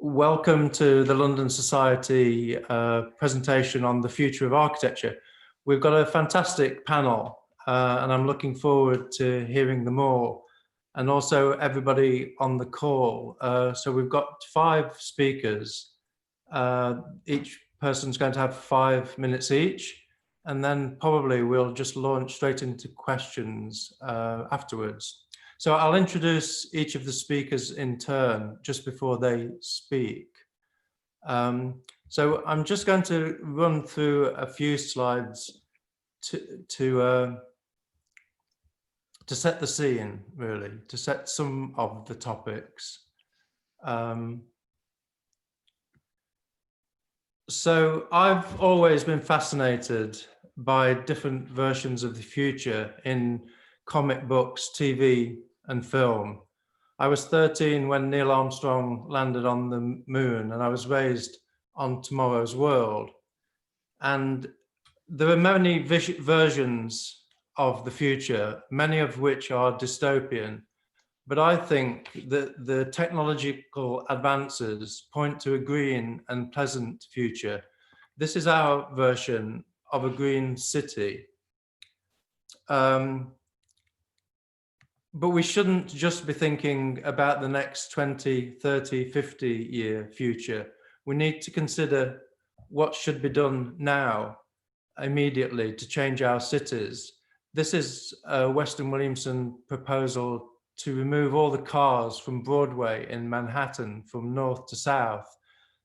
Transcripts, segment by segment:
Welcome to the London Society presentation on the future of architecture. We've got a fantastic panel and I'm looking forward to hearing them all, and also everybody on the call. So we've got 5 speakers. Each person's going to have 5 minutes each, and then probably we'll just launch straight into questions afterwards. So I'll introduce each of the speakers in turn just before they speak. So I'm just going to run through a few slides to set the scene, really, to set some of the topics. So I've always been fascinated by different versions of the future in comic books, TV, and film. I was 13 when Neil Armstrong landed on the moon, and I was raised on Tomorrow's World. And there are many versions of the future, many of which are dystopian. But I think that the technological advances point to a green and pleasant future. This is our version of a green city. But we shouldn't just be thinking about the next 20, 30, 50-year future. We need to consider what should be done now, immediately, to change our cities. This is a Weston Williamson proposal to remove all the cars from Broadway in Manhattan from north to south,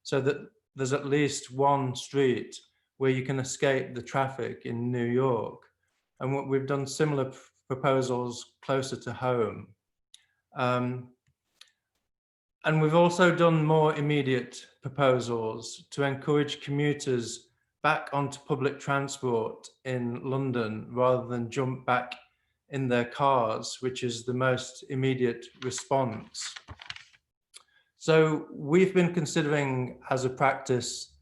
so that there's at least one street where you can escape the traffic in New York. And we've done similar proposals closer to home. And we've also done more immediate proposals to encourage commuters back onto public transport in London rather than jump back in their cars, which is the most immediate response. So we've been considering as a practice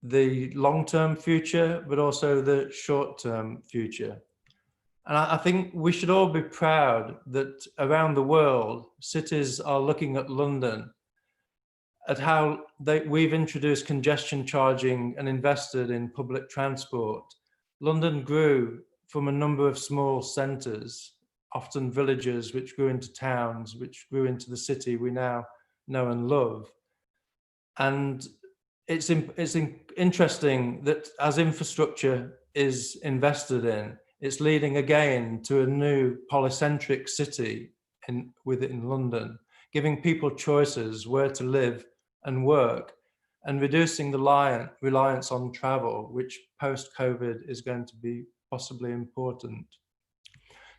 the long-term future, but also the short-term future. And I think we should all be proud that around the world, cities are looking at London, at how we've introduced congestion charging and invested in public transport. London grew from a number of small centres, often villages, which grew into towns, which grew into the city we now know and love. And it's interesting that as infrastructure is invested in, it's leading again to a new polycentric city within London, giving people choices where to live and work, and reducing the reliance on travel, which post-COVID is going to be possibly important.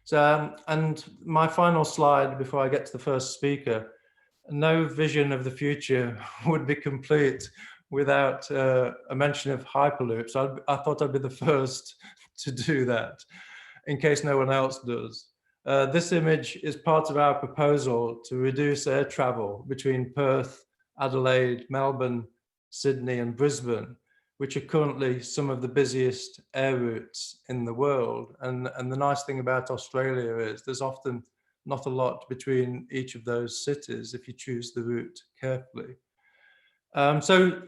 So, and my final slide before I get to the first speaker, no vision of the future would be complete without a mention of Hyperloops. I thought I'd be the first to do that, in case no one else does. This image is part of our proposal to reduce air travel between Perth, Adelaide, Melbourne, Sydney and Brisbane, which are currently some of the busiest air routes in the world. And the nice thing about Australia is there's often not a lot between each of those cities if you choose the route carefully. So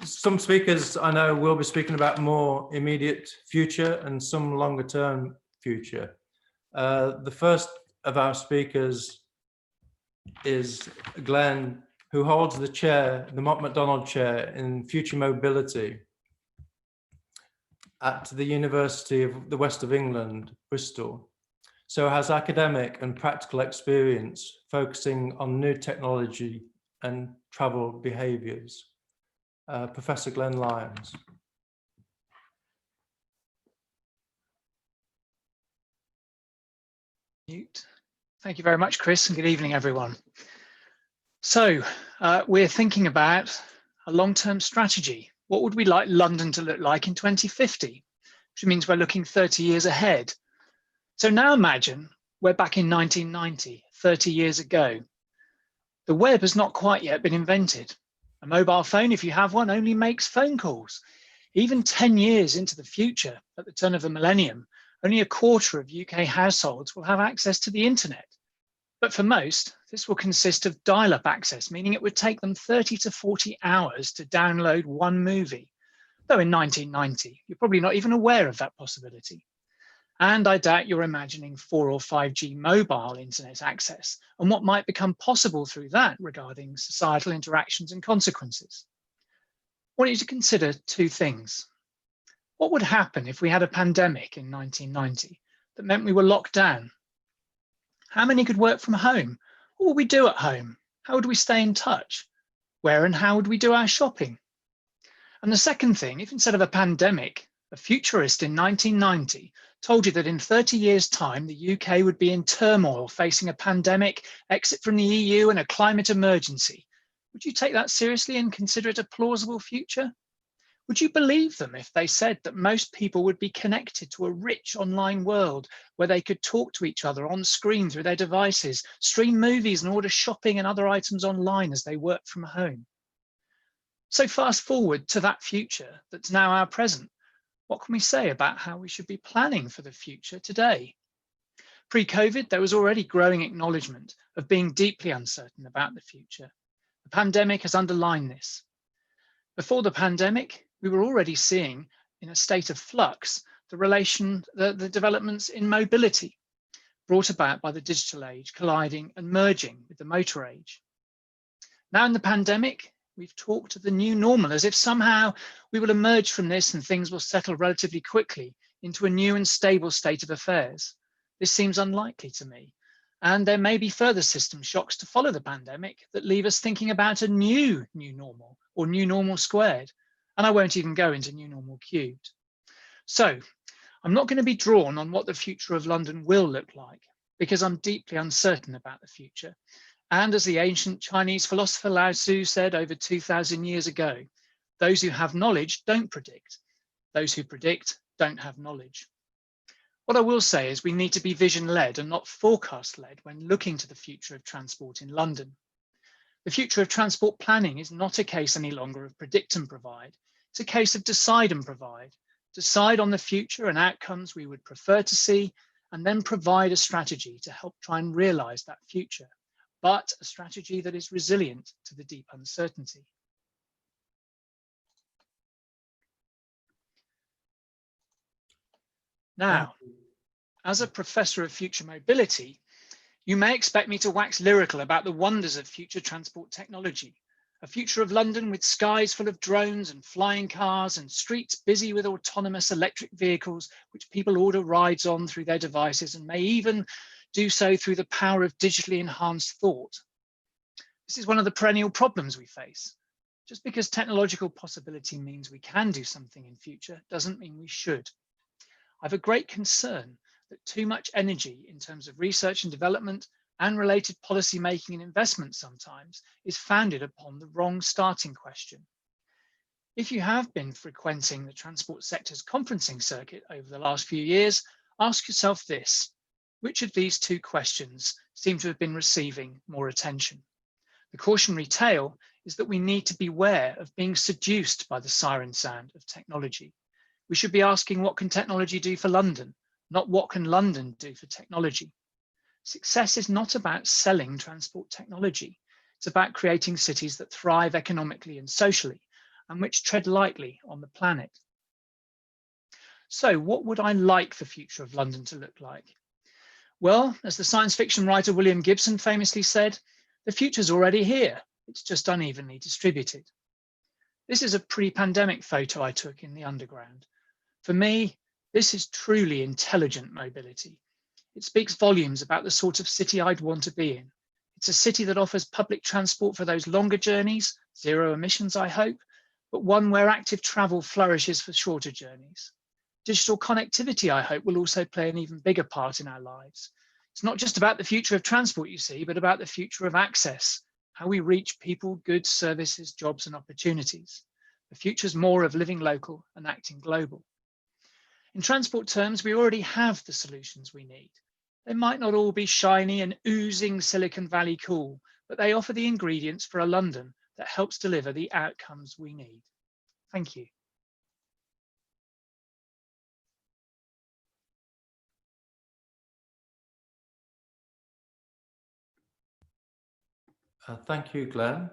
some speakers I know will be speaking about more immediate future and some longer term future. The first of our speakers is Glenn, who holds the chair, the Mott MacDonald chair in future mobility at the University of the West of England, Bristol. So has academic and practical experience focusing on new technology and travel behaviours. Professor Glenn Lyons. Thank you very much, Chris, and good evening, everyone. So we're thinking about a long-term strategy. What would we like London to look like in 2050? Which means we're looking 30 years ahead. So now imagine we're back in 1990, 30 years ago. The web has not quite yet been invented. A mobile phone, if you have one, only makes phone calls. Even 10 years into the future, at the turn of the millennium, only a quarter of UK households will have access to the internet. But for most, This will consist of dial-up access, meaning it would take them 30 to 40 hours to download one movie. Though in 1990, you're probably not even aware of that possibility. And I doubt you're imagining 4 or 5G mobile internet access and what might become possible through that regarding societal interactions and consequences. I want you to consider two things. What would happen if we had a pandemic in 1990 that meant we were locked down? How many could work from home? What would we do at home? How would we stay in touch? Where and how would we do our shopping? And the second thing, if instead of a pandemic, a futurist in 1990 told you that in 30 years' time, the UK would be in turmoil, facing a pandemic, exit from the EU, and a climate emergency, would you take that seriously and consider it a plausible future? Would you believe them if they said that most people would be connected to a rich online world where they could talk to each other on screen through their devices, stream movies and order shopping and other items online as they work from home? So fast forward to that future that's now our present. What can we say about how we should be planning for the future today? Pre-COVID, there was already growing acknowledgement of being deeply uncertain about the future. The pandemic has underlined this. Before the pandemic, we were already seeing in a state of flux the developments in mobility brought about by the digital age colliding and merging with the motor age. Now in the pandemic, we've talked of the new normal as if somehow we will emerge from this and things will settle relatively quickly into a new and stable state of affairs. This seems unlikely to me. And there may be further system shocks to follow the pandemic that leave us thinking about a new normal or new normal squared. And I won't even go into new normal cubed. So I'm not going to be drawn on what the future of London will look like because I'm deeply uncertain about the future. And as the ancient Chinese philosopher Lao Tzu said over 2,000 years ago, those who have knowledge don't predict. Those who predict don't have knowledge. What I will say is we need to be vision-led and not forecast-led when looking to the future of transport in London. The future of transport planning is not a case any longer of predict and provide. It's a case of decide and provide. Decide on the future and outcomes we would prefer to see, and then provide a strategy to help try and realize that future, but a strategy that is resilient to the deep uncertainty. Now, as a professor of future mobility, you may expect me to wax lyrical about the wonders of future transport technology, a future of London with skies full of drones and flying cars and streets busy with autonomous electric vehicles, which people order rides on through their devices and may even do so through the power of digitally enhanced thought. This is one of the perennial problems we face. Just because technological possibility means we can do something in future doesn't mean we should. I have a great concern that too much energy in terms of research and development and related policy making and investment sometimes is founded upon the wrong starting question. If you have been frequenting the transport sector's conferencing circuit over the last few years, ask yourself this: which of these two questions seem to have been receiving more attention? The cautionary tale is that we need to beware of being seduced by the siren sound of technology. We should be asking, what can technology do for London, not what can London do for technology? Success is not about selling transport technology. It's about creating cities that thrive economically and socially and which tread lightly on the planet. So what would I like the future of London to look like? Well, as the science fiction writer William Gibson famously said, the future's already here. It's just unevenly distributed. This is a pre-pandemic photo I took in the Underground. For me, this is truly intelligent mobility. It speaks volumes about the sort of city I'd want to be in. It's a city that offers public transport for those longer journeys, zero emissions, I hope, but one where active travel flourishes for shorter journeys. Digital connectivity, I hope, will also play an even bigger part in our lives. It's not just about the future of transport, you see, but about the future of access, how we reach people, goods, services, jobs, and opportunities. The future's more of living local and acting global. In transport terms, we already have the solutions we need. They might not all be shiny and oozing Silicon Valley cool, but they offer the ingredients for a London that helps deliver the outcomes we need. Thank you. Thank you, Glenn.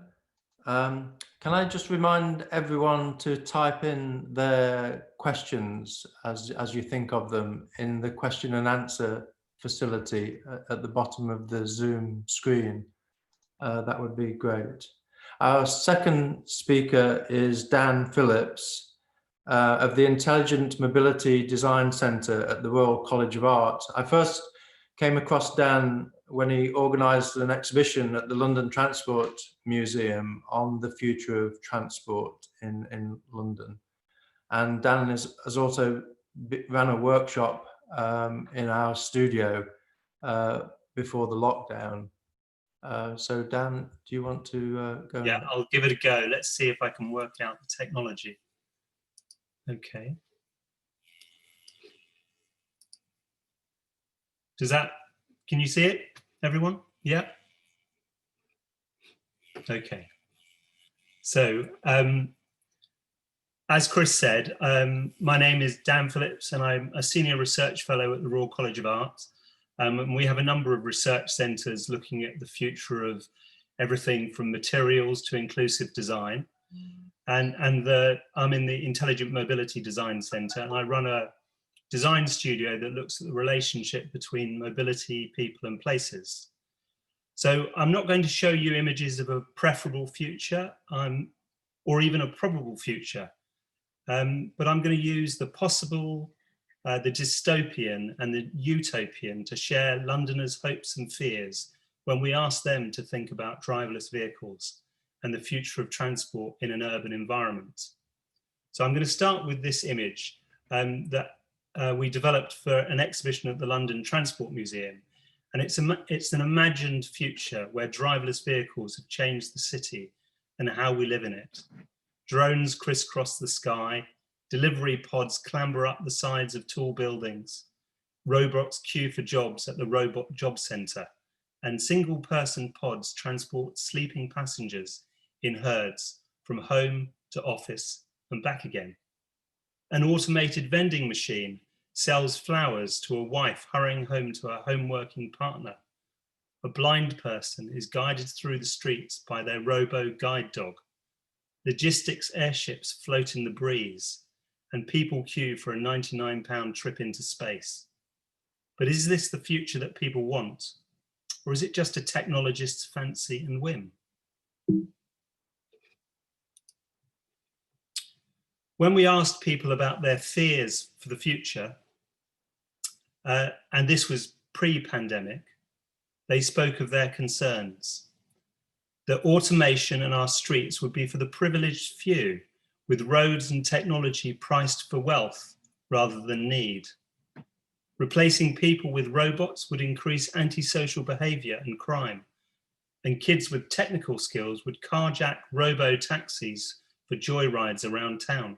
Can I just remind everyone to type in their questions as you think of them in the question and answer facility at the bottom of the Zoom screen? That would be great. Our second speaker is Dan Phillips of the Intelligent Mobility Design Centre at the Royal College of Art. I first came across Dan when he organised an exhibition at the London Transport Museum on the future of transport in London. And Dan has also ran a workshop in our studio before the lockdown. So Dan, do you want to go? Yeah, I'll give it a go. Let's see if I can work out the technology. Okay. Can you see it, everyone? Yeah. Okay. So, as Chris said, my name is Dan Phillips and I'm a senior research fellow at the Royal College of Art. And we have a number of research centres looking at the future of everything from materials to inclusive design. And I'm in the Intelligent Mobility Design Centre, and I run a design studio that looks at the relationship between mobility, people and places. So I'm not going to show you images of a preferable future or even a probable future, but I'm going to use the possible, the dystopian and the utopian to share Londoners' hopes and fears when we ask them to think about driverless vehicles and the future of transport in an urban environment. So I'm going to start with this image that we developed for an exhibition at the London Transport Museum. And it's an imagined future where driverless vehicles have changed the city and how we live in it. Drones crisscross the sky, delivery pods clamber up the sides of tall buildings, robots queue for jobs at the Robot Job Centre, and single-person pods transport sleeping passengers in herds from home to office and back again. An automated vending machine sells flowers to a wife hurrying home to her home-working partner. A blind person is guided through the streets by their robo-guide dog. Logistics airships float in the breeze, and people queue for a £99 trip into space. But is this the future that people want? Or is it just a technologist's fancy and whim? When we asked people about their fears for the future, and this was pre-pandemic, they spoke of their concerns. That automation in our streets would be for the privileged few, with roads and technology priced for wealth rather than need. Replacing people with robots would increase antisocial behaviour and crime, and kids with technical skills would carjack robo-taxis for joyrides around town.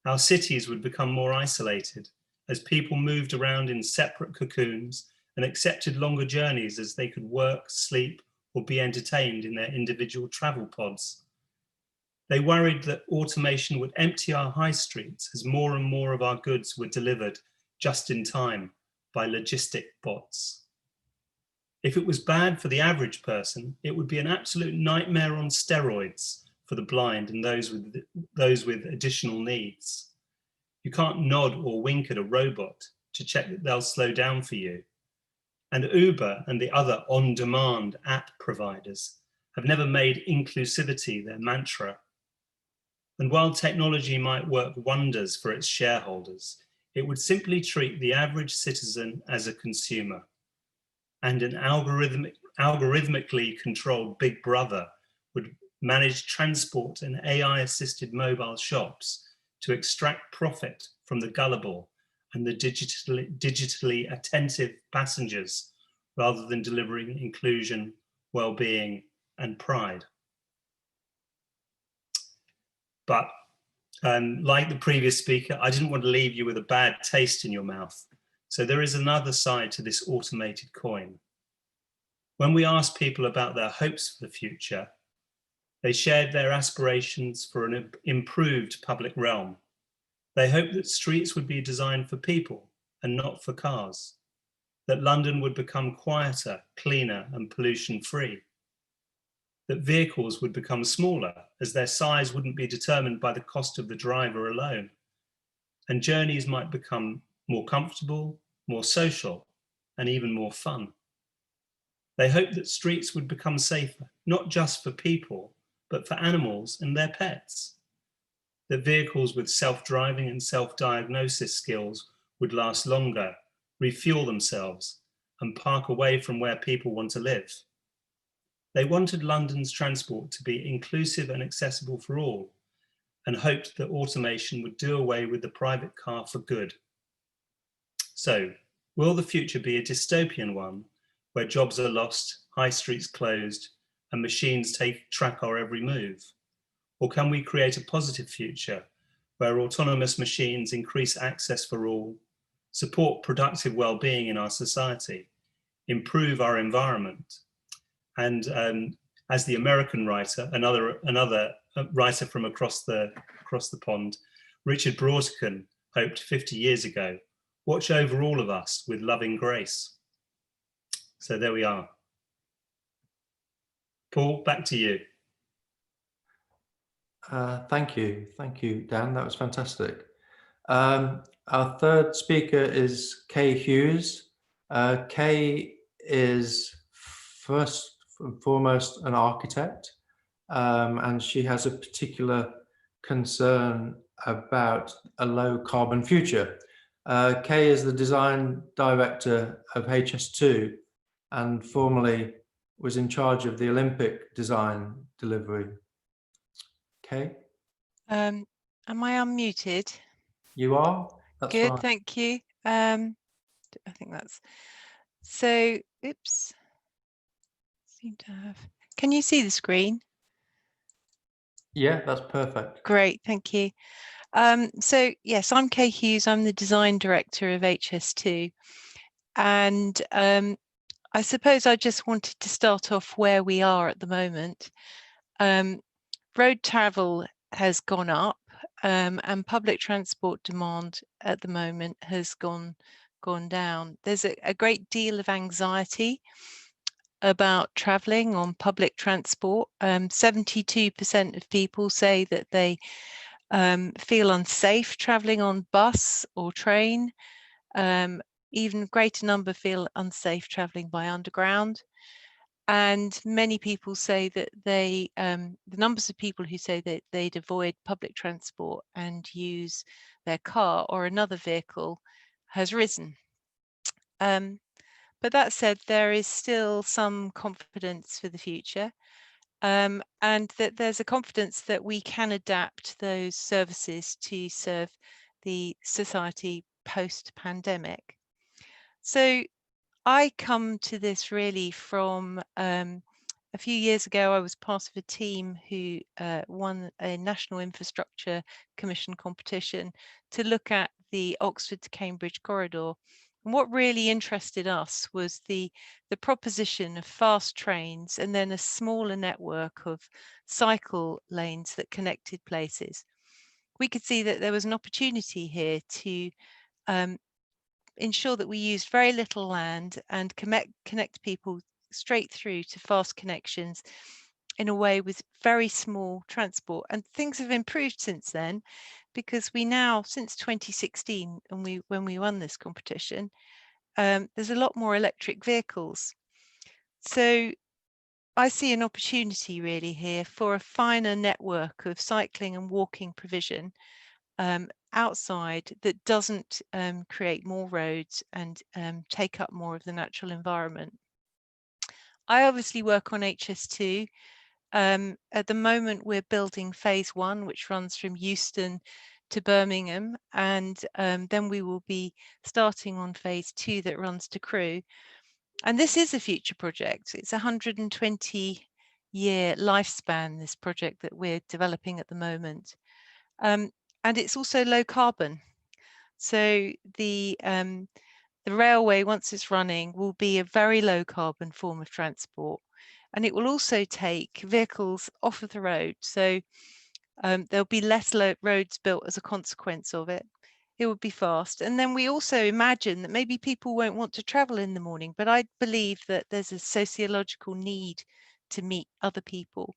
Our cities would become more isolated as people moved around in separate cocoons and accepted longer journeys as they could work, sleep, or be entertained in their individual travel pods. They worried that automation would empty our high streets as more and more of our goods were delivered just in time by logistic bots. If it was bad for the average person, it would be an absolute nightmare on steroids for the blind and those with additional needs. You can't nod or wink at a robot to check that they'll slow down for you. And Uber and the other on-demand app providers have never made inclusivity their mantra. And while technology might work wonders for its shareholders, it would simply treat the average citizen as a consumer. And an algorithmically controlled Big Brother would manage transport and AI-assisted mobile shops to extract profit from the gullible and the digitally attentive passengers, rather than delivering inclusion, well-being, and pride. But like the previous speaker, I didn't want to leave you with a bad taste in your mouth. So there is another side to this automated coin. When we asked people about their hopes for the future, they shared their aspirations for an improved public realm. They hoped that streets would be designed for people and not for cars, that London would become quieter, cleaner, and pollution-free. that vehicles would become smaller as their size wouldn't be determined by the cost of the driver alone, and journeys might become more comfortable, more social, and even more fun. They hoped that streets would become safer, not just for people, but for animals and their pets. That vehicles with self-driving and self-diagnosis skills would last longer, refuel themselves, and park away from where people want to live. They wanted London's transport to be inclusive and accessible for all, and hoped that automation would do away with the private car for good. So, will the future be a dystopian one where jobs are lost, high streets closed, and machines track our every move? Or can we create a positive future where autonomous machines increase access for all, support productive well-being in our society, improve our environment? And as the American writer, another writer from across the pond, Richard Brautigan, hoped 50 years ago, watch over all of us with loving grace. So there we are. Paul, back to you. Thank you, Dan. That was fantastic. Our third speaker is Kay Hughes. Kay is first and foremost an architect, and she has a particular concern about a low carbon future. Kay is the design director of HS2 and formerly was in charge of the Olympic design delivery. Kay? Am I unmuted? You are? That's Good, right. thank you. I think that's so. Oops. Seem to have. Can you see the screen? Yeah, that's perfect. Great, thank you. So yes, I'm Kay Hughes. I'm the design director of HS2, and I suppose I just wanted to start off where we are at the moment. Road travel has gone up, and public transport demand at the moment has gone down. There's a great deal of anxiety about traveling on public transport. 72% of people say that they feel unsafe traveling on bus or train. Even greater number feel unsafe traveling by underground. And many people say that the numbers of people who say that they'd avoid public transport and use their car or another vehicle has risen. But that said, there is still some confidence for the future, and that there's a confidence that we can adapt those services to serve the society post-pandemic. So I come to this really from a few years ago. I was part of a team who won a National Infrastructure Commission competition to look at the Oxford to Cambridge corridor. And what really interested us was the proposition of fast trains and then a smaller network of cycle lanes that connected places. We could see that there was an opportunity here to ensure that we used very little land and connect people straight through to fast connections in a way with very small transport. And things have improved since then, because we now, since 2016, and when we won this competition, there's a lot more electric vehicles. So I see an opportunity really here for a finer network of cycling and walking provision outside that doesn't create more roads and take up more of the natural environment. I obviously work on HS2. At the moment, we're building phase 1, which runs from Euston to Birmingham, and then we will be starting on phase 2 that runs to Crewe. And this is a future project. It's a 120-year lifespan, this project that we're developing at the moment. And it's also low carbon. So the railway, once it's running, will be a very low carbon form of transport. And it will also take vehicles off of the road. So there'll be less roads built as a consequence of it. It would be fast. And then we also imagine that maybe people won't want to travel in the morning, but I believe that there's a sociological need to meet other people.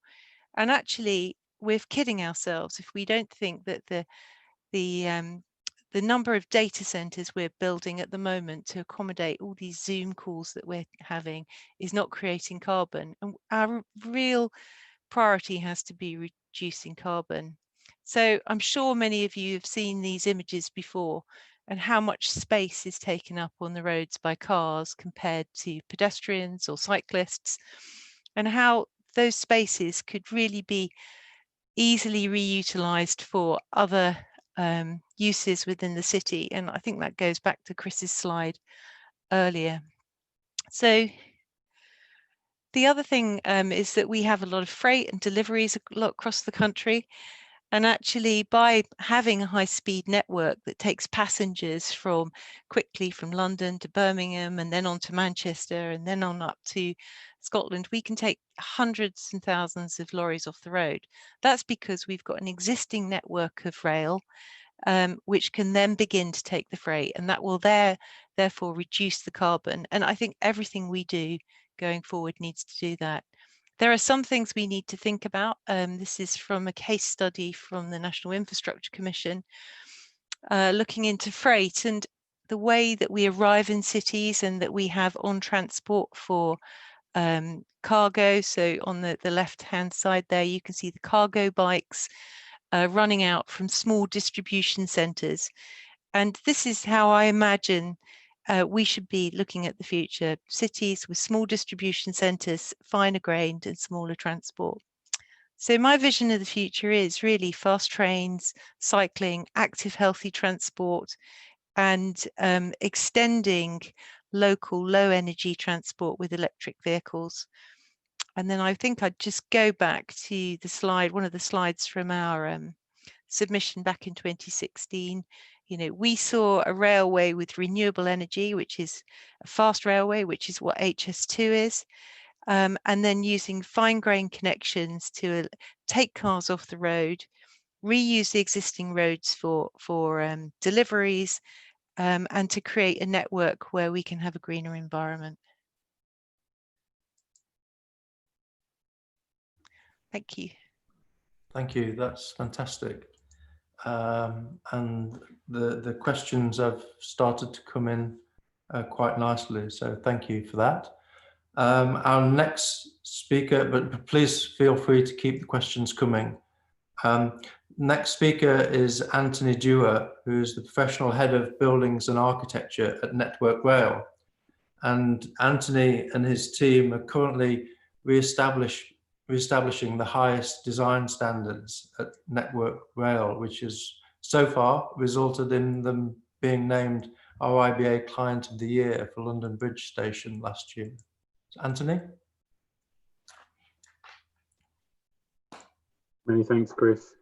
And actually, we're kidding ourselves if we don't think that the number of data centers we're building at the moment to accommodate all these Zoom calls that we're having is not creating carbon. And our real priority has to be reducing carbon. So I'm sure many of you have seen these images before, and how much space is taken up on the roads by cars compared to pedestrians or cyclists, and how those spaces could really be easily reutilized for other uses within the city. And I think that goes back to Chris's slide earlier. So the other thing is that we have a lot of freight and deliveries a lot across the country. And actually, by having a high-speed network that takes passengers quickly from London to Birmingham and then on to Manchester and then on up to Scotland, we can take hundreds and thousands of lorries off the road. That's because we've got an existing network of rail, which can then begin to take the freight, and that will therefore reduce the carbon. And I think everything we do going forward needs to do that. There are some things we need to think about. This is from a case study from the National Infrastructure Commission, looking into freight and the way that we arrive in cities and that we have on transport for cargo. So on the left-hand side there, you can see the cargo bikes running out from small distribution centres. And this is how I imagine we should be looking at the future: cities with small distribution centres, finer grained and smaller transport. So my vision of the future is really fast trains, cycling, active, healthy transport, and extending local low energy transport with electric vehicles. And then I think I'd just go back to the slide, one of the slides from our submission back in 2016. You know, we saw a railway with renewable energy, which is a fast railway, which is what HS2 is, and then using fine grain connections to take cars off the road, reuse the existing roads for deliveries, and to create a network where we can have a greener environment. Thank you. Thank you. That's fantastic. And the questions have started to come in quite nicely. So thank you for that. Our next speaker, but please feel free to keep the questions coming. Next speaker is Anthony Dewar, who is the professional head of buildings and architecture at Network Rail. And Anthony and his team are currently reestablishing the highest design standards at Network Rail, which has so far resulted in them being named RIBA Client of the Year for London Bridge Station last year. Anthony? Many thanks, Chris.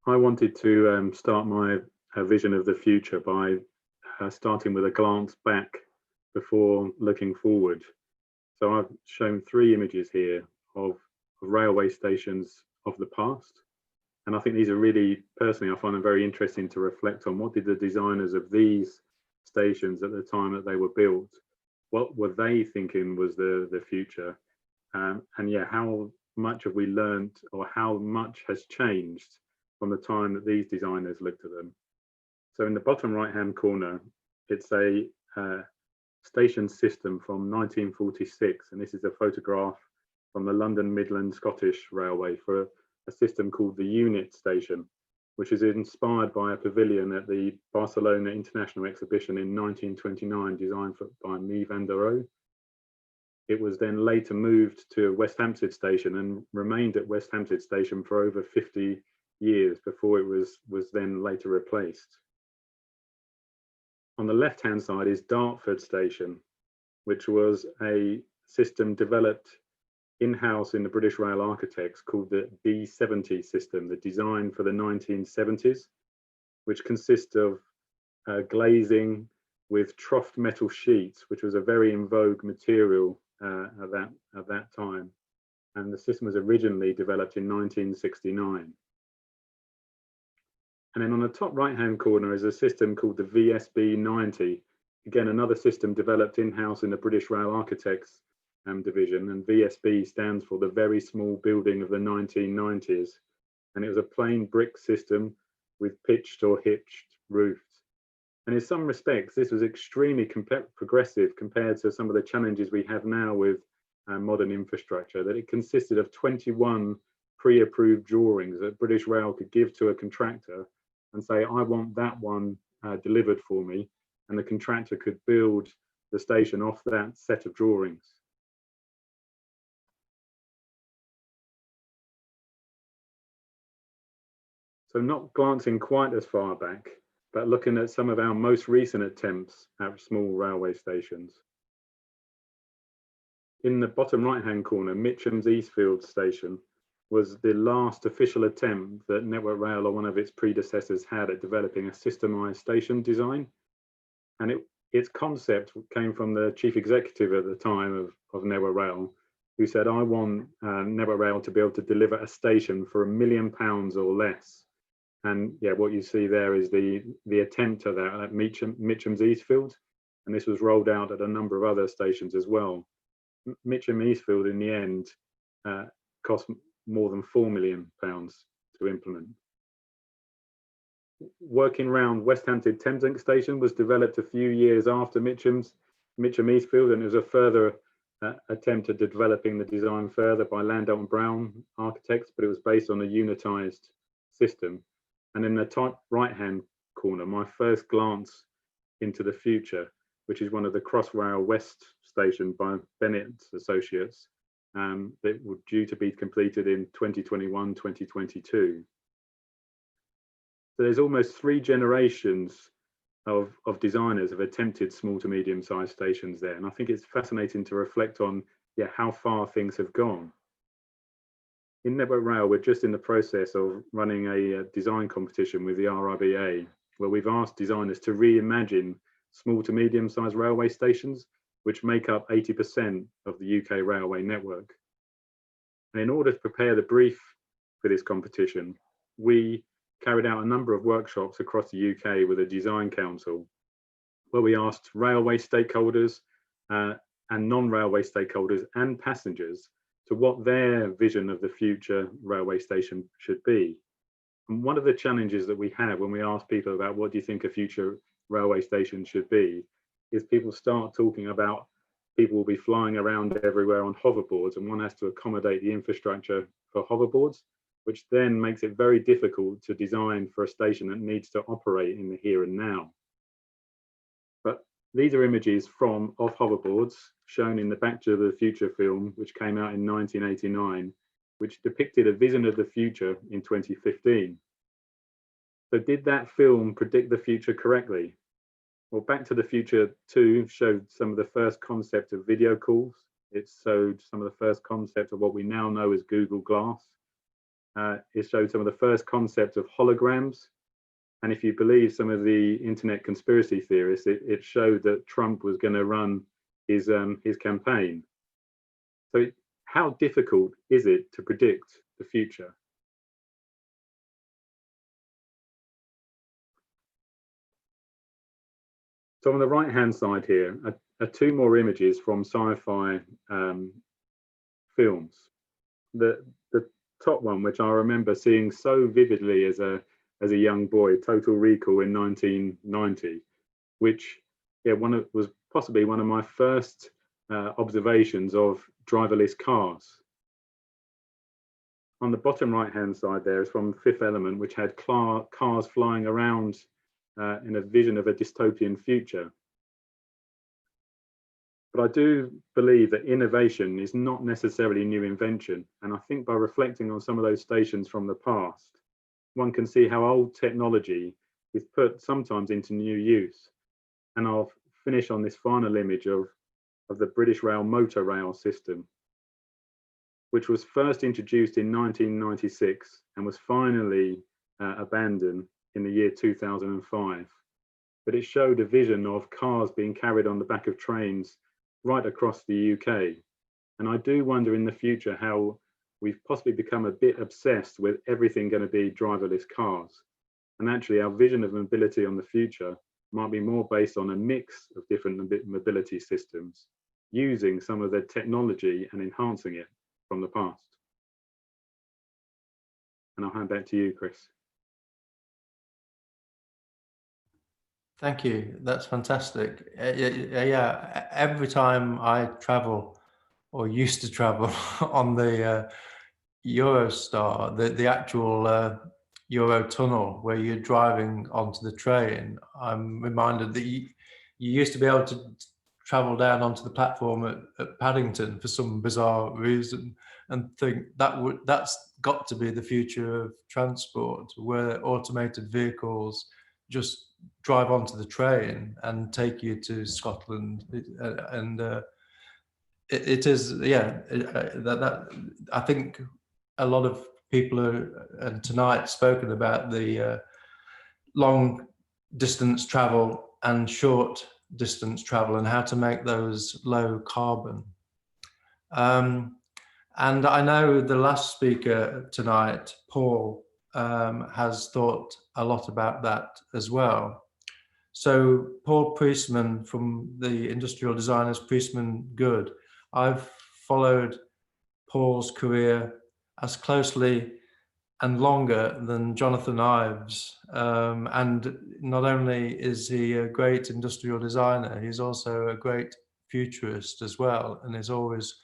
I wanted to start my vision of the future by starting with a glance back before looking forward. So I've shown 3 images here of railway stations of the past. And I think these are really, personally, I find them very interesting to reflect on. What did the designers of these stations at the time that they were built, what were they thinking was the future? And yeah, how much have we learned, or how much has changed from the time that these designers looked at them? So in the bottom right-hand corner, it's a station system from 1946, and this is a photograph from the London Midland Scottish Railway for a system called the Unit Station, which is inspired by a pavilion at the Barcelona International Exhibition in 1929, designed by Mies van der Rohe. It was then later moved to West Hampstead Station and remained at West Hampstead Station for over 50 years before it was then later replaced. On the left-hand side is Dartford Station, which was a system developed in-house in the British Rail architects called the B70 system, the design for the 1970s, which consists of glazing with troughed metal sheets, which was a very in vogue material at that time. And the system was originally developed in 1969. And then on the top right-hand corner is a system called the VSB 90. Again, another system developed in-house in the British Rail architects division, and VSB stands for the Very Small Building of the 1990s. And it was a plain brick system with pitched or hitched roofs. And in some respects, this was extremely progressive compared to some of the challenges we have now with modern infrastructure, that it consisted of 21 pre-approved drawings that British Rail could give to a contractor and say, I want that one delivered for me. And the contractor could build the station off that set of drawings. So not glancing quite as far back, but looking at some of our most recent attempts at small railway stations. In the bottom right-hand corner, Mitcham's Eastfield station was the last official attempt that Network Rail or one of its predecessors had at developing a systemized station design. And its concept came from the chief executive at the time of Network Rail, who said, I want Network Rail to be able to deliver a station for £1 million or less. And yeah, what you see there is the attempt at that at Mitcham's Eastfield. And this was rolled out at a number of other stations as well. Mitcham Eastfield in the end cost more than £4 million to implement. Working round West Hampstead Thameslink station was developed a few years after Mitcham Eastfield, and it was a further attempt at developing the design further by Landau and Brown architects, but it was based on a unitized system. And in the top right-hand corner, my first glance into the future, which is one of the Crossrail West station by Bennett Associates, that were due to be completed in 2021, 2022. So there's almost 3 generations of designers have attempted small to medium-sized stations there. And I think it's fascinating to reflect on how far things have gone. In Network Rail, we're just in the process of running a design competition with the RIBA, where we've asked designers to reimagine small to medium-sized railway stations, which make up 80% of the UK railway network. And in order to prepare the brief for this competition, we carried out a number of workshops across the UK with a design council, where we asked railway stakeholders and non-railway stakeholders and passengers to what their vision of the future railway station should be. And one of the challenges that we have when we ask people about what do you think a future railway station should be, is people start talking about people will be flying around everywhere on hoverboards, and one has to accommodate the infrastructure for hoverboards, which then makes it very difficult to design for a station that needs to operate in the here and now. But these are images of hoverboards shown in the Back to the Future film, which came out in 1989, which depicted a vision of the future in 2015. So did that film predict the future correctly? Well, Back to the Future 2 showed some of the first concept of video calls. It showed some of the first concept of what we now know as Google Glass. It showed some of the first concept of holograms. And if you believe some of the internet conspiracy theorists, it showed that Trump was going to run his campaign. So how difficult is it to predict the future? So on the right-hand side here are 2 more images from sci-fi films. The top one, which I remember seeing so vividly as a young boy, Total Recall in 1990, which was possibly one of my first observations of driverless cars. On the bottom right-hand side there is from Fifth Element, which had cars flying around in a vision of a dystopian future. But I do believe that innovation is not necessarily new invention. And I think by reflecting on some of those stations from the past, one can see how old technology is put sometimes into new use. And I'll finish on this final image of the British Rail motor rail system, which was first introduced in 1996 and was finally abandoned in the year 2005. But it showed a vision of cars being carried on the back of trains right across the UK. And I do wonder in the future how we've possibly become a bit obsessed with everything going to be driverless cars. And actually our vision of mobility on the future might be more based on a mix of different mobility systems, using some of the technology and enhancing it from the past. And I'll hand back to you, Chris. Thank you. That's fantastic. Yeah, every time I travel or used to travel on the Eurostar, the actual Euro tunnel where you're driving onto the train, I'm reminded that you used to be able to travel down onto the platform at Paddington for some bizarre reason, and think that's got to be the future of transport, where automated vehicles just drive onto the train and take you to Scotland. It is, yeah, that I think a lot of people are, and tonight, spoken about the long distance travel and short distance travel and how to make those low carbon. And I know the last speaker tonight, Paul, has thought a lot about that as well. So Paul Priestman from the industrial designers Priestman Goode, I've followed Paul's career as closely and longer than Jonathan Ives. And not only is he a great industrial designer, he's also a great futurist as well, and is always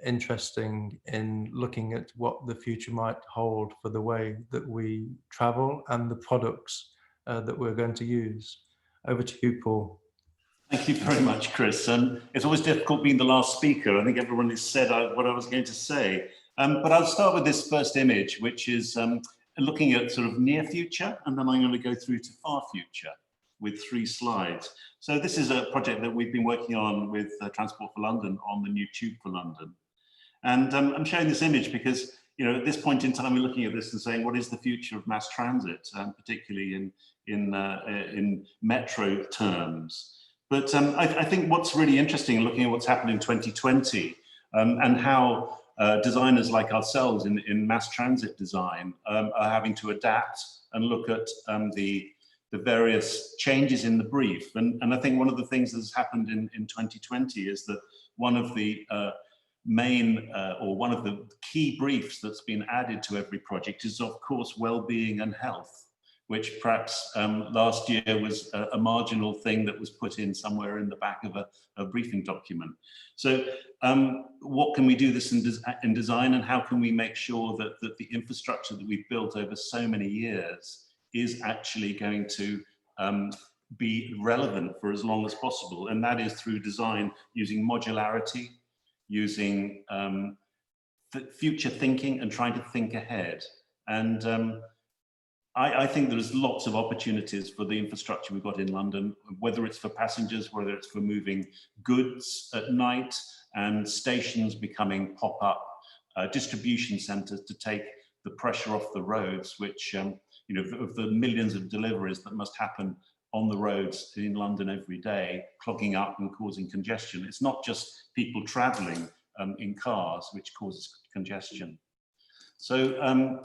interesting in looking at what the future might hold for the way that we travel and the products that we're going to use. Over to you, Paul. Thank you very much, Chris. It's always difficult being the last speaker. I think everyone has said what I was going to say. But I'll start with this first image, which is looking at sort of near future, and then I'm going to go through to far future with 3 slides. So this is a project that we've been working on with Transport for London on the new tube for London. And I'm showing this image because, you know, at this point in time, we're looking at this and saying, what is the future of mass transit, particularly in metro terms? But I think what's really interesting, looking at what's happened in 2020 and how designers like ourselves in mass transit design are having to adapt and look at the various changes in the brief. And I think one of the things that's happened in 2020 is that one of the one of the key briefs that's been added to every project is, of course, well-being and health, which perhaps last year was a marginal thing that was put in somewhere in the back of a briefing document. So what can we do this in design, and how can we make sure that the infrastructure that we've built over so many years is actually going to be relevant for as long as possible? And that is through design using modularity, using future thinking and trying to think ahead. And I think there's lots of opportunities for the infrastructure we've got in London, whether it's for passengers, whether it's for moving goods at night, and stations becoming pop-up distribution centres to take the pressure off the roads, which, you know, of the millions of deliveries that must happen on the roads in London every day, clogging up and causing congestion. It's not just people travelling in cars, which causes congestion. So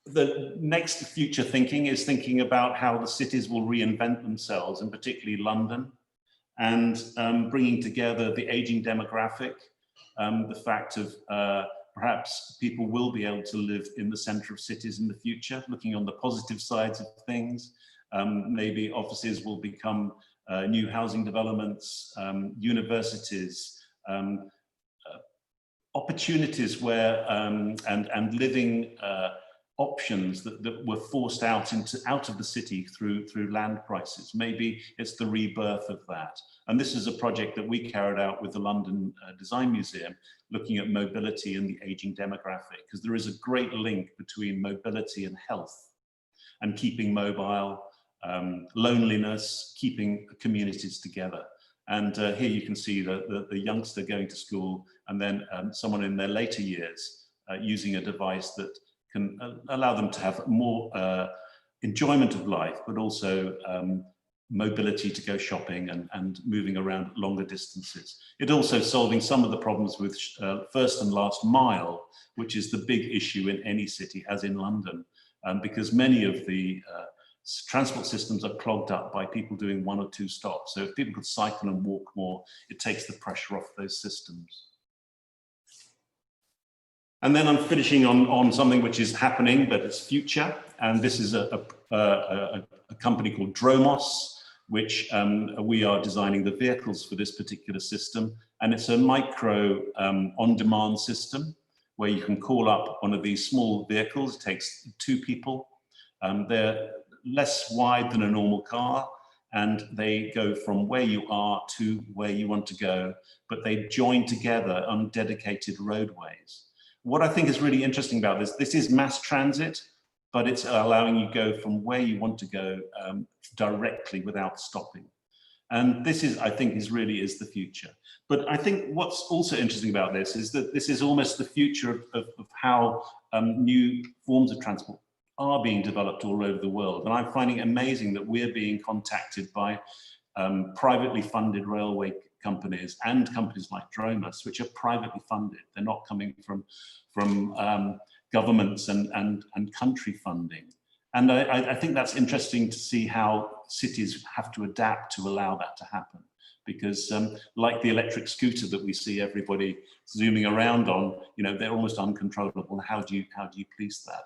the next future thinking is thinking about how the cities will reinvent themselves, and particularly London, and bringing together the ageing demographic, the fact of perhaps people will be able to live in the centre of cities in the future, looking on the positive sides of things. Maybe offices will become new housing developments, universities, opportunities where and living options that were forced out of the city through land prices. Maybe it's the rebirth of that. And this is a project that we carried out with the London Design Museum, looking at mobility and the aging demographic, because there is a great link between mobility and health, and keeping mobile, loneliness, keeping communities together. And here you can see the youngster going to school, and then someone in their later years using a device that can allow them to have more enjoyment of life, but also mobility to go shopping and moving around longer distances. It also solving some of the problems with first and last mile, which is the big issue in any city, as in London, because many of the transport systems are clogged up by people doing 1 or 2 stops. So if people could cycle and walk more, it takes the pressure off those systems. And then I'm finishing on something which is happening, but it's future. And this is a company called Dromos, which we are designing the vehicles for this particular system. And it's a micro on-demand system where you can call up one of these small vehicles. It takes 2 people. They're less wide than a normal car, and they go from where you are to where you want to go, but they join together on dedicated roadways. What I think is really interesting about this is mass transit, but it's allowing you go from where you want to go directly without stopping. And this is, I think, really is the future. But I think what's also interesting about this is that this is almost the future of how new forms of transport are being developed all over the world. And I'm finding it amazing that we're being contacted by privately funded railway companies and companies like Dromos, which are privately funded. They're not coming from governments and country funding. And I think that's interesting to see how cities have to adapt to allow that to happen. Because like the electric scooter that we see everybody zooming around on, you know, they're almost uncontrollable. How do you police that?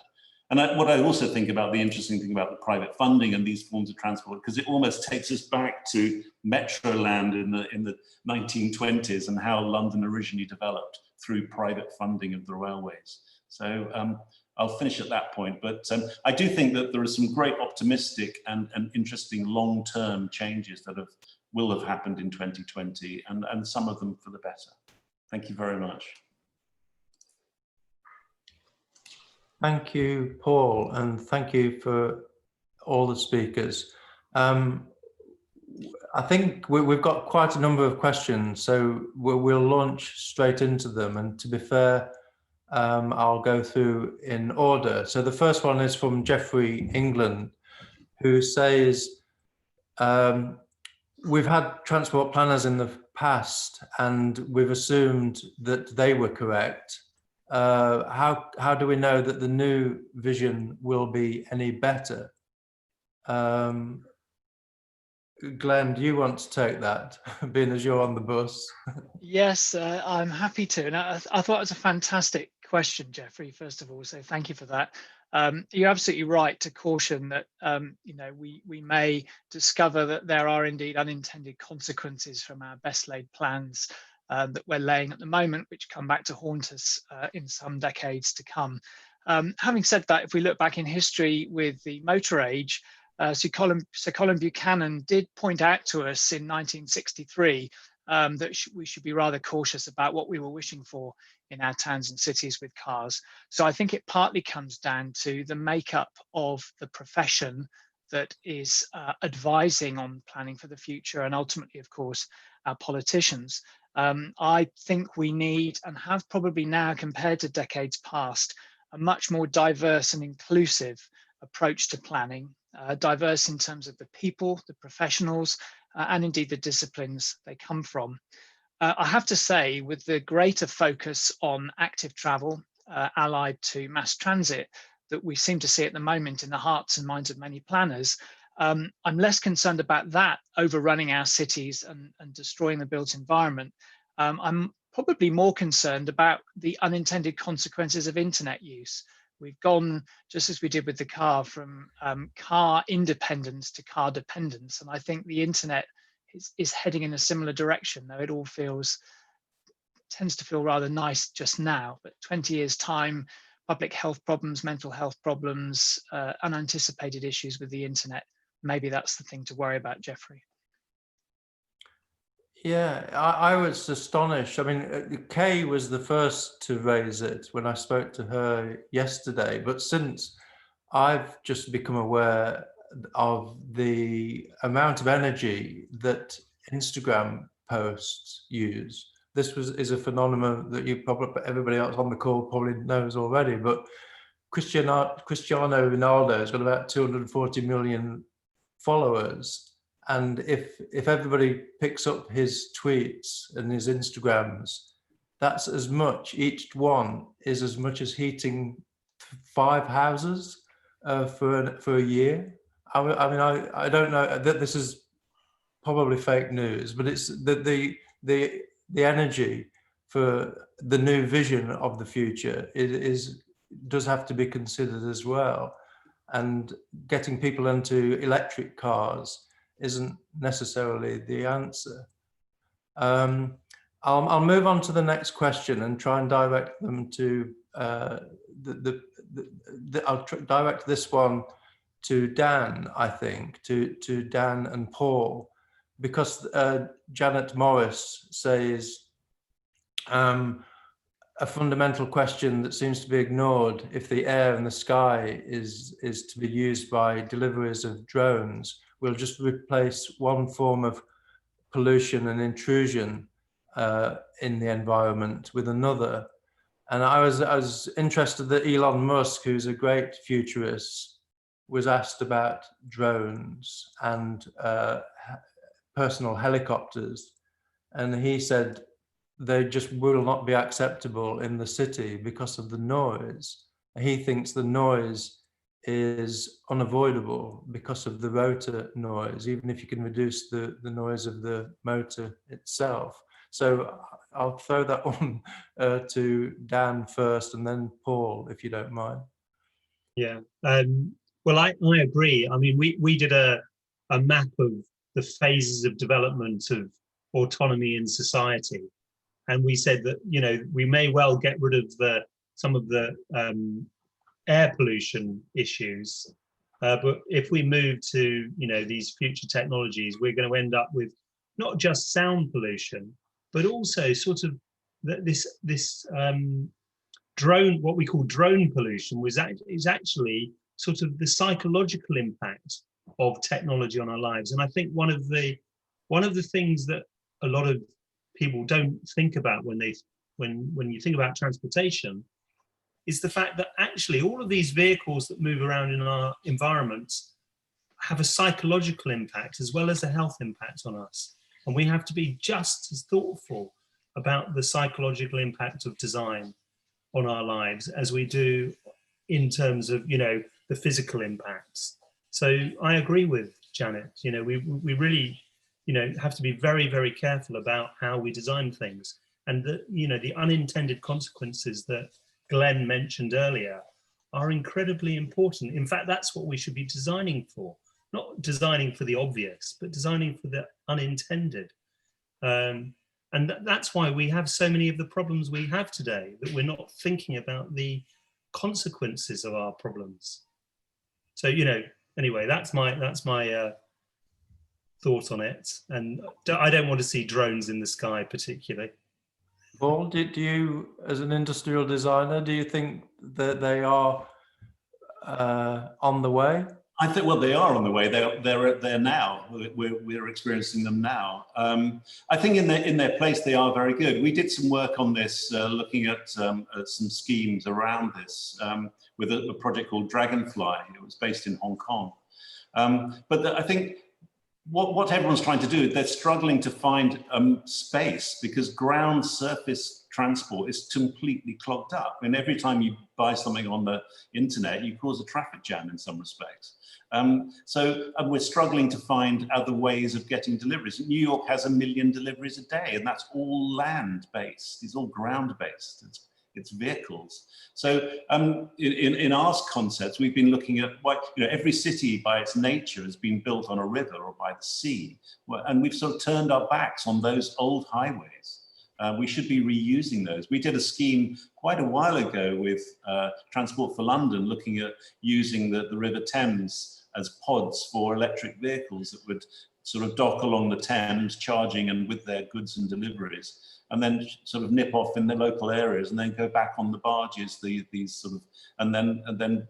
And what I also think about the interesting thing about the private funding and these forms of transport, because it almost takes us back to Metroland in the 1920s and how London originally developed through private funding of the railways. So I'll finish at that point, but I do think that there are some great optimistic and interesting long-term changes that will have happened in 2020, and some of them for the better. Thank you very much. Thank you, Paul, and thank you for all the speakers. I think we've got quite a number of questions, so we'll launch straight into them. And to be fair, I'll go through in order. So the first one is from Jeffrey England, who says, we've had transport planners in the past and we've assumed that they were correct. How do we know that the new vision will be any better? Glenn, do you want to take that, being as you're on the bus? Yes, I'm happy to. And I thought it was a fantastic question, Jeffrey, first of all, so thank you for that. You're absolutely right to caution that you know, we may discover that there are indeed unintended consequences from our best laid plans that we're laying at the moment, which come back to haunt us in some decades to come. Having said that, if we look back in history with the motor age, Sir Colin Buchanan did point out to us in 1963 that we should be rather cautious about what we were wishing for in our towns and cities with cars. So I think it partly comes down to the makeup of the profession that is advising on planning for the future, and ultimately, of course, our politicians. I think we need, and have probably now compared to decades past, a much more diverse and inclusive approach to planning, diverse in terms of the people, the professionals, and indeed the disciplines they come from. I have to say, with the greater focus on active travel allied to mass transit that we seem to see at the moment in the hearts and minds of many planners, I'm less concerned about that overrunning our cities and destroying the built environment. I'm probably more concerned about the unintended consequences of internet use. We've gone, just as we did with the car, from car independence to car dependence. And I think the internet is heading in a similar direction, though it all tends to feel rather nice just now. But 20 years' time, public health problems, mental health problems, unanticipated issues with the internet, maybe that's the thing to worry about, Jeffrey. Yeah, I was astonished. I mean, Kay was the first to raise it when I spoke to her yesterday, but since I've just become aware of the amount of energy that Instagram posts use. This is a phenomenon that everybody else on the call probably knows already, but Cristiano Ronaldo has got about 240 million followers. And if everybody picks up his tweets and his Instagrams, that's as much, each one is as much as heating 5 houses for a year. I mean, I don't know that this is probably fake news, but it's the energy for the new vision of the future does have to be considered as well. And getting people into electric cars isn't necessarily the answer. I'll move on to the next question and try and direct them to I'll direct this one to Dan, I think, to Dan and Paul, because Janet Morris says a fundamental question that seems to be ignored: if the air and the sky is to be used by deliveries of drones, we'll just replace one form of pollution and intrusion in the environment with another. And I was interested that Elon Musk, who's a great futurist, was asked about drones and personal helicopters, and he said they just will not be acceptable in the city because of the noise. He thinks the noise is unavoidable because of the rotor noise, even if you can reduce the noise of the motor itself. So I'll throw that one to Dan first, and then Paul, if you don't mind. Yeah, well, I agree. I mean, we did a map of the phases of development of autonomy in society, and we said that, you know, we may well get rid of some of the air pollution issues, but if we move to, you know, these future technologies, we're going to end up with not just sound pollution, but also sort of this drone, what we call drone pollution, is actually sort of the psychological impact of technology on our lives. And I think one of the things that a lot of people don't think about when you think about transportation is the fact that actually all of these vehicles that move around in our environments have a psychological impact as well as a health impact on us. And we have to be just as thoughtful about the psychological impact of design on our lives as we do in terms of, you know, the physical impacts. So I agree with Janet. You know, we really, you know, have to be very, very careful about how we design things, and the, you know, the unintended consequences that Glenn mentioned earlier are incredibly important. In fact, that's what we should be designing for, not designing for the obvious, but designing for the unintended. And that's why we have so many of the problems we have today, that we're not thinking about the consequences of our problems. So, you know, anyway, that's my thought on it. And I don't want to see drones in the sky particularly. Paul, do you, as an industrial designer, do you think that they are on the way? I think, well, they are on the way. They're now. We're experiencing them now. I think in their place they are very good. We did some work on this, looking at some schemes around this with a project called Dragonfly. It was based in Hong Kong. But I think what everyone's trying to do, they're struggling to find space, because ground surface transport is completely clogged up. And every time you buy something on the internet, you cause a traffic jam in some respects. So we're struggling to find other ways of getting deliveries. New York has 1 million deliveries a day, and that's all land-based. It's all ground-based. It's vehicles. So in our concepts, we've been looking at what, you know, every city by its nature has been built on a river or by the sea, and we've sort of turned our backs on those old highways. We should be reusing those. We did a scheme quite a while ago with Transport for London, looking at using the River Thames as pods for electric vehicles that would sort of dock along the Thames, charging and with their goods and deliveries, and then sort of nip off in the local areas and then go back on the barges, these sort of, and then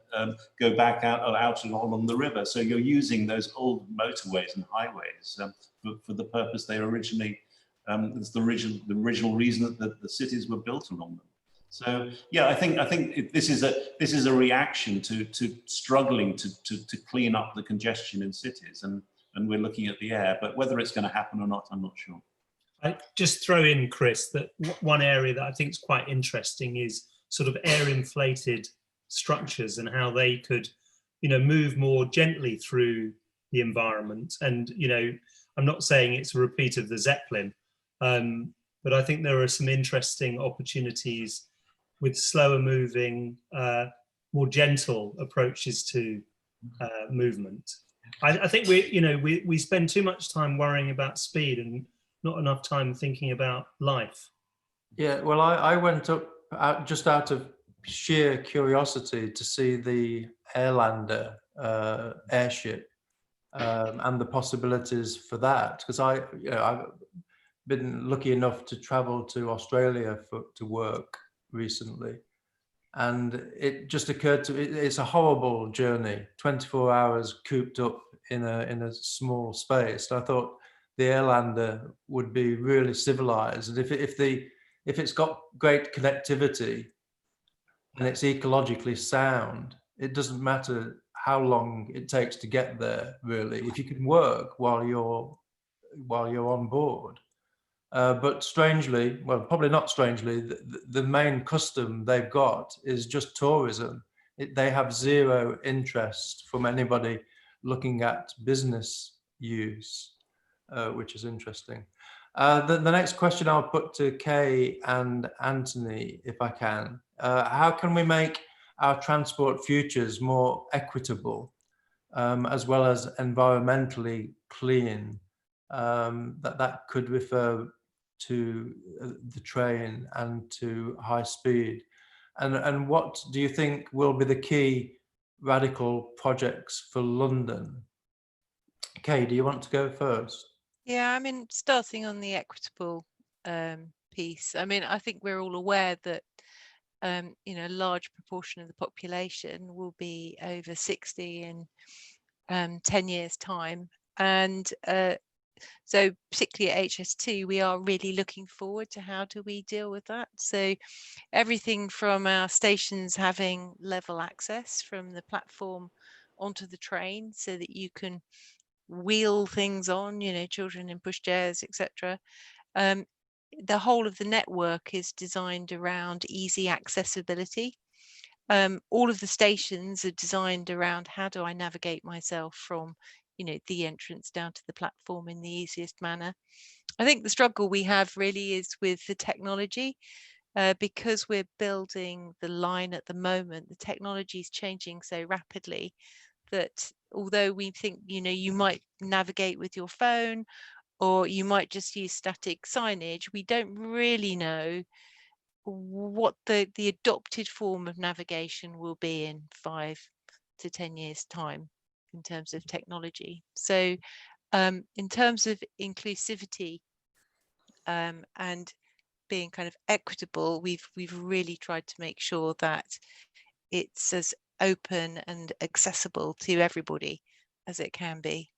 go back out along the river. So you're using those old motorways and highways for the purpose they originally. It's the original reason that the cities were built along them. So yeah, I think this is a reaction to struggling to clean up the congestion in cities, and we're looking at the air. But whether it's going to happen or not, I'm not sure. I just throw in, Chris, that one area that I think is quite interesting is sort of air inflated structures and how they could move more gently through the environment. And, I'm not saying it's a repeat of the Zeppelin, but I think there are some interesting opportunities with slower moving, more gentle approaches to movement. I think we spend too much time worrying about speed and not enough time thinking about life. Yeah, well, I went up just out of sheer curiosity to see the Airlander airship and the possibilities for that, because I've been lucky enough to travel to Australia to work recently, and it just occurred to me it's a horrible journey, 24 hours cooped up in a small space. And I thought the Airlander would be really civilized, and if it's got great connectivity and it's ecologically sound, it doesn't matter how long it takes to get there, really, if you can work while you're on board. But strangely, well, probably not strangely, the main custom they've got is just tourism. They have zero interest from anybody looking at business use, which is interesting. The next question I'll put to Kay and Anthony, if I can. How can we make our transport futures more equitable, as well as environmentally clean? That could refer to the train and to high speed. And what do you think will be the key radical projects for London? Kay, do you want to go first? Yeah, I mean, starting on the equitable piece, I mean, I think we're all aware that a large proportion of the population will be over 60 in 10 years' time. And so particularly at HS2, we are really looking forward to how do we deal with that. So everything from our stations having level access from the platform onto the train so that you can wheel things on, children in pushchairs, etc. The whole of the network is designed around easy accessibility. All of the stations are designed around how do I navigate myself from the entrance down to the platform in the easiest manner. I think the struggle we have really is with the technology, because we're building the line at the moment. The technology is changing so rapidly that although we think you might navigate with your phone or you might just use static signage, we don't really know what the adopted form of navigation will be in 5 to 10 years time in terms of technology. So in terms of inclusivity and being kind of equitable, we've really tried to make sure that it's as open and accessible to everybody as it can be,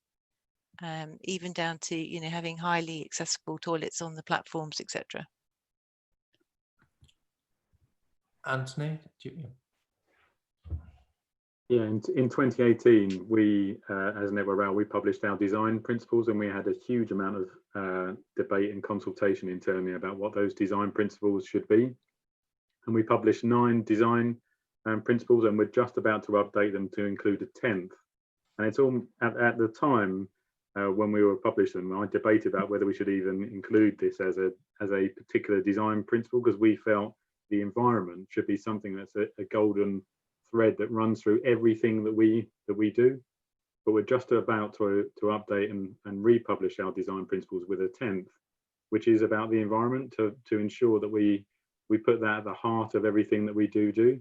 even down to having highly accessible toilets on the platforms, etc. Anthony, Yeah, in 2018, we, as Network Rail, we published our design principles, and we had a huge amount of debate and consultation internally about what those design principles should be. And we published 9 design principles, and we're just about to update them to include a 10th. And it's all at the time when we were publishing them, I debated about whether we should even include this as a particular design principle, because we felt the environment should be something that's a golden thread that runs through everything that we do. But we're just about to update and republish our design principles with a 10th, which is about the environment, to ensure that we put that at the heart of everything that we do.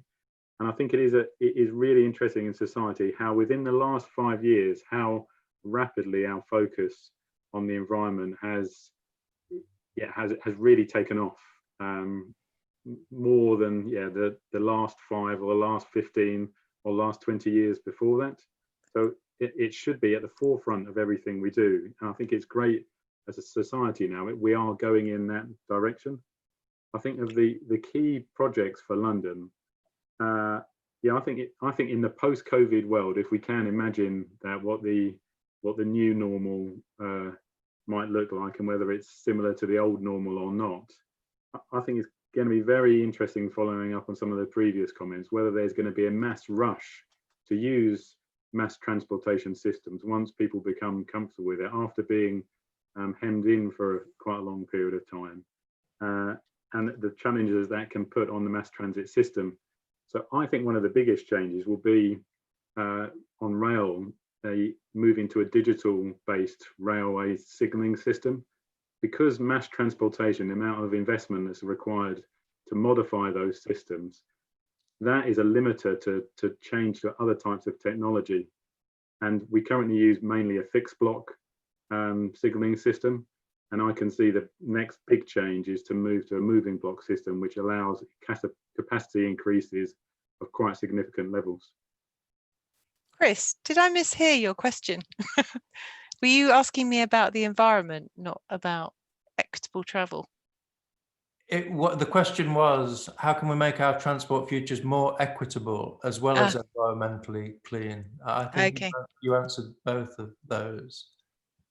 And I think it is really interesting in society how within the last 5 years, how rapidly our focus on the environment has really taken off, more than the last 5 or the last 15 or last 20 years before that. So it should be at the forefront of everything we do. And I think it's great as a society now, we are going in that direction. I think of the key projects for London, I think in the post-COVID world, if we can imagine that what the new normal might look like, and whether it's similar to the old normal or not, I think it's going to be very interesting, following up on some of the previous comments, whether there's going to be a mass rush to use mass transportation systems once people become comfortable with it after being hemmed in for quite a long period of time, and the challenges that can put on the mass transit system. So I think one of the biggest changes will be on rail, moving to a digital-based railway signalling system. Because mass transportation, the amount of investment that's required to modify those systems, that is a limiter to change to other types of technology. And we currently use mainly a fixed block signalling system. And I can see the next big change is to move to a moving block system, which allows capacity increases of quite significant levels. Chris, did I mishear your question? Were you asking me about the environment, not about equitable travel? The question was, how can we make our transport futures more equitable as well as environmentally clean? I think you answered both of those.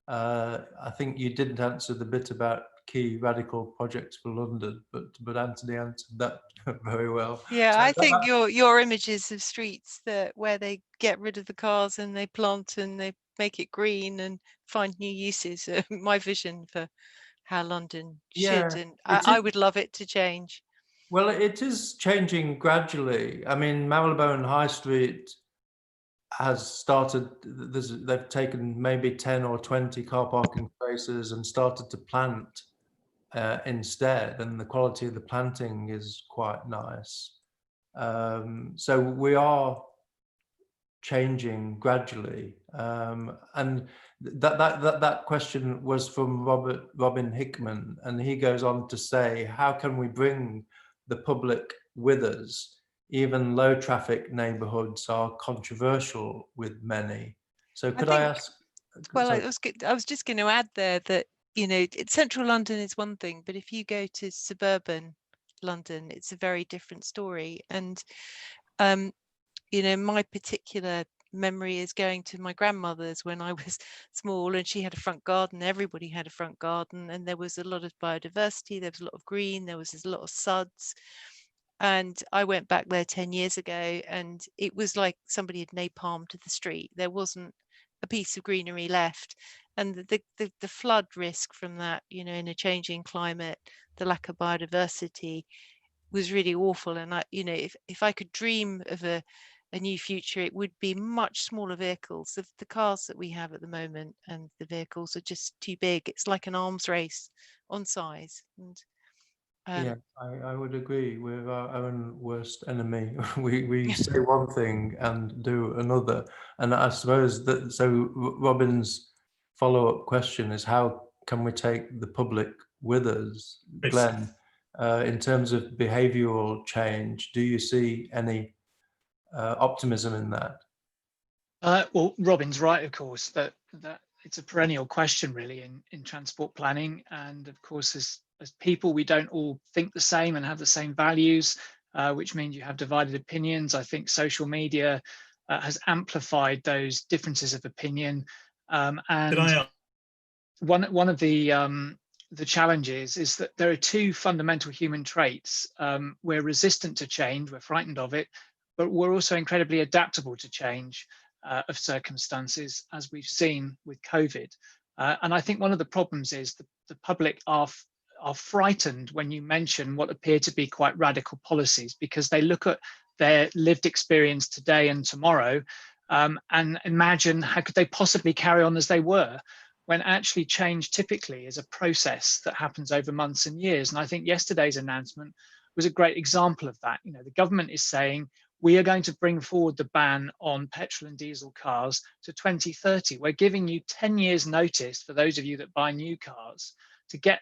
I think you didn't answer the bit about key radical projects for London, but Anthony answered that very well. Yeah, So I think your images of streets where they get rid of the cars and they plant and they make it green and find new uses are my vision for how London should, and I would love it to change. Well, it is changing gradually. I mean, Marylebone High Street has started, they've taken maybe 10 or 20 car parking spaces and started to plant instead, and the quality of the planting is quite nice. So we are changing gradually, and that question was from Robin Hickman, and he goes on to say, how can we bring the public with us? Even low traffic neighborhoods are controversial with many. So could I ask? Well, I was just going to add there that, you know, central London is one thing, but if you go to suburban London, it's a very different story. And you know, my particular memory is going to my grandmother's when I was small, and she had a front garden. Everybody had a front garden, and there was a lot of biodiversity. There was a lot of green. There was a lot of suds. And I went back there 10 years ago, and it was like somebody had napalmed the street. There wasn't a piece of greenery left. And the flood risk from that, you know, in a changing climate, the lack of biodiversity was really awful. And I, you know, if I could dream of a new future, it would be much smaller vehicles. The cars that we have at the moment and the vehicles are just too big. It's like an arms race on size. And yeah, I would agree. We're our own worst enemy. we say one thing and do another. And I suppose that, so Robin's follow-up question is, how can we take the public with us? Glenn, in terms of behavioural change, do you see any optimism in that? Well, Robin's right, of course, that it's a perennial question really in transport planning. And of course, as people, we don't all think the same and have the same values, which means you have divided opinions. I think social media has amplified those differences of opinion. And one of the challenges is that there are two fundamental human traits. We're resistant to change, we're frightened of it, but we're also incredibly adaptable to change of circumstances, as we've seen with COVID. And I think one of the problems is the public are frightened when you mention what appear to be quite radical policies, because they look at their lived experience today and tomorrow and imagine how could they possibly carry on as they were, when actually change typically is a process that happens over months and years. And I think yesterday's announcement was a great example of that. You know, the government is saying, we are going to bring forward the ban on petrol and diesel cars to 2030. We're giving you 10 years notice for those of you that buy new cars to get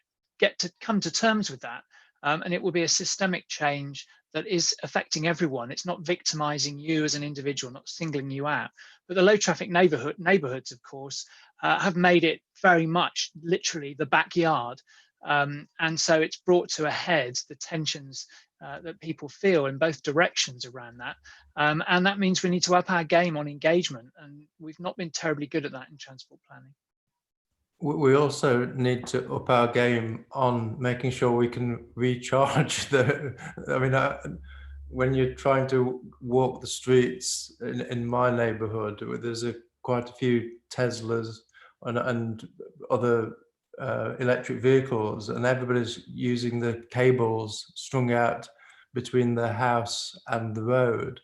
to come to terms with that. And it will be a systemic change that is affecting everyone. It's not victimizing you as an individual, not singling you out. But the low traffic neighborhoods, of course, have made it very much literally the backyard. And so it's brought to a head the tensions that people feel in both directions around that. And that means we need to up our game on engagement. And we've not been terribly good at that in transport planning. We also need to up our game on making sure we can recharge when you're trying to walk the streets in my neighborhood, there's quite a few Teslas and other electric vehicles, and everybody's using the cables strung out between their house and the road.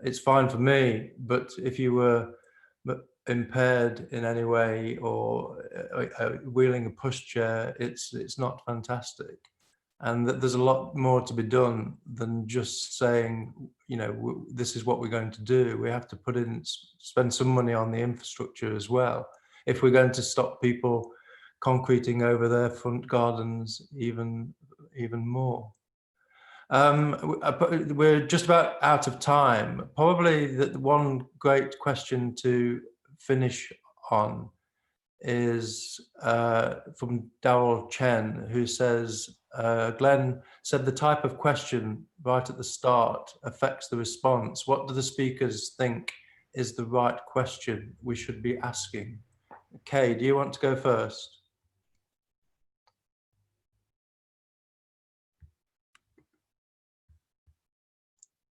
It's fine for me, but if you were impaired in any way or wheeling a pushchair, it's not fantastic. And that there's a lot more to be done than just saying, you know, this is what we're going to do. We have to spend some money on the infrastructure as well, if we're going to stop people concreting over their front gardens even more. We're just about out of time. Probably the one great question to finish on is from Darrell Chen, who says, Glenn said the type of question right at the start affects the response. What do the speakers think is the right question we should be asking? Kay, do you want to go first?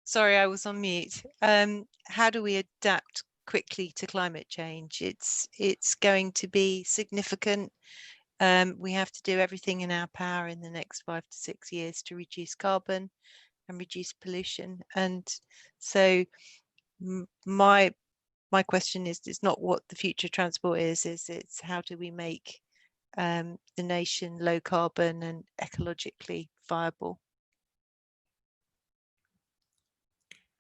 Sorry, I was on mute. How do we adapt quickly to climate change? It's going to be significant. We have to do everything in our power in the next 5 to 6 years to reduce carbon and reduce pollution. And so my question is, it's not what the future transport is it's how do we make the nation low carbon and ecologically viable?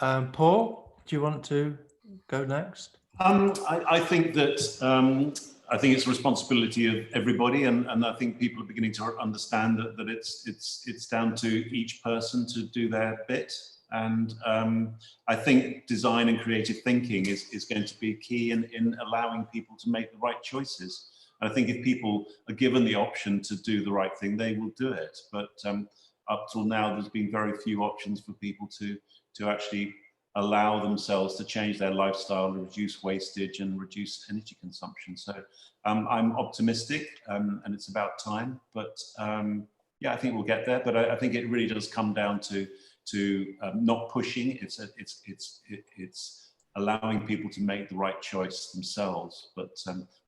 Paul, do you want to go next? I think that I think it's a responsibility of everybody, and I think people are beginning to understand that it's down to each person to do their bit. And I think design and creative thinking is going to be key in allowing people to make the right choices. And I think if people are given the option to do the right thing, they will do it. But up till now, there's been very few options for people to actually allow themselves to change their lifestyle and reduce wastage and reduce energy consumption. So I'm optimistic, and it's about time. But yeah, I think we'll get there. But I think it really does come down to not pushing. It's allowing people to make the right choice themselves. But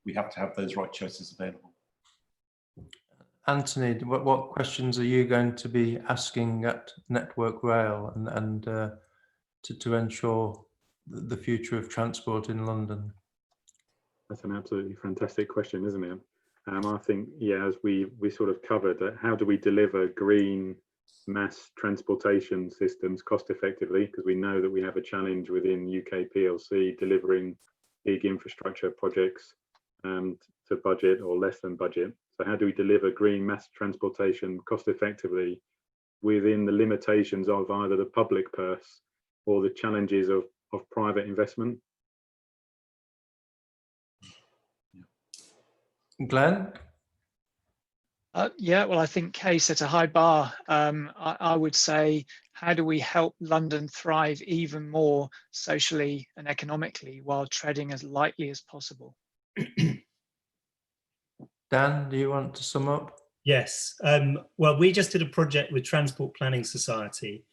we have to have those right choices available. Anthony, what questions are you going to be asking at Network Rail and to ensure the future of transport in London? That's an absolutely fantastic question, isn't it? I think, yeah, as we sort of covered, how do we deliver green mass transportation systems cost effectively? Because we know that we have a challenge within UK PLC delivering big infrastructure projects to budget or less than budget. So how do we deliver green mass transportation cost effectively within the limitations of either the public purse or the challenges of private investment? Glenn? Yeah, well, I think Kay set a high bar. I would say, how do we help London thrive even more socially and economically while treading as lightly as possible? Dan, do you want to sum up? Yes. Well, we just did a project with Transport Planning Society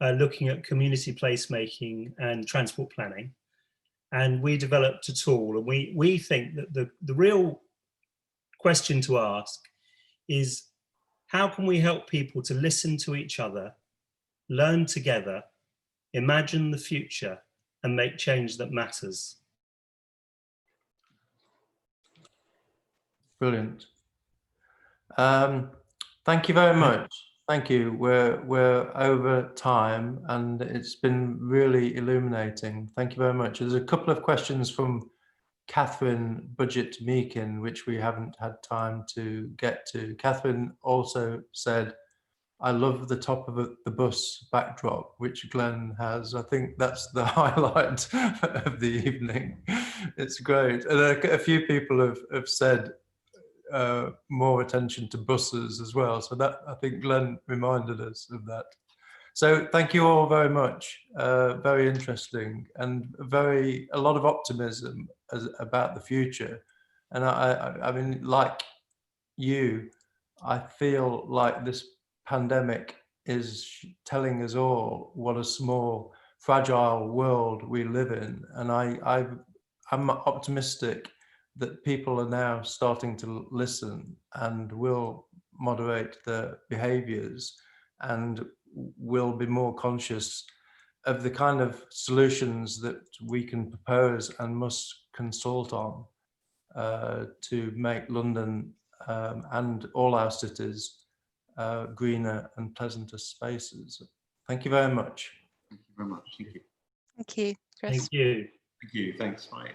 looking at community placemaking and transport planning. And we developed a tool. And we think that the real question to ask is, how can we help people to listen to each other, learn together, imagine the future, and make change that matters? Brilliant. Thank you very much. Thank you. We're over time, and it's been really illuminating. Thank you very much. There's a couple of questions from Catherine Budget Meakin, which we haven't had time to get to. Catherine also said, I love the top of the bus backdrop, which Glenn has. I think that's the highlight of the evening. It's great. And a few people have said more attention to buses as well. So that, I think Glenn reminded us of that. So thank you all very much. Very interesting and a lot of optimism about the future. And I mean, like you, I feel like this pandemic is telling us all what a small, fragile world we live in. And I'm optimistic that people are now starting to listen and will moderate their behaviors and will be more conscious of the kind of solutions that we can propose and must consult on to make London and all our cities greener and pleasanter spaces. Thank you very much. Thank you very much. Thank you. Thank you, Chris. Thank you. Thank you. Thanks. Bye.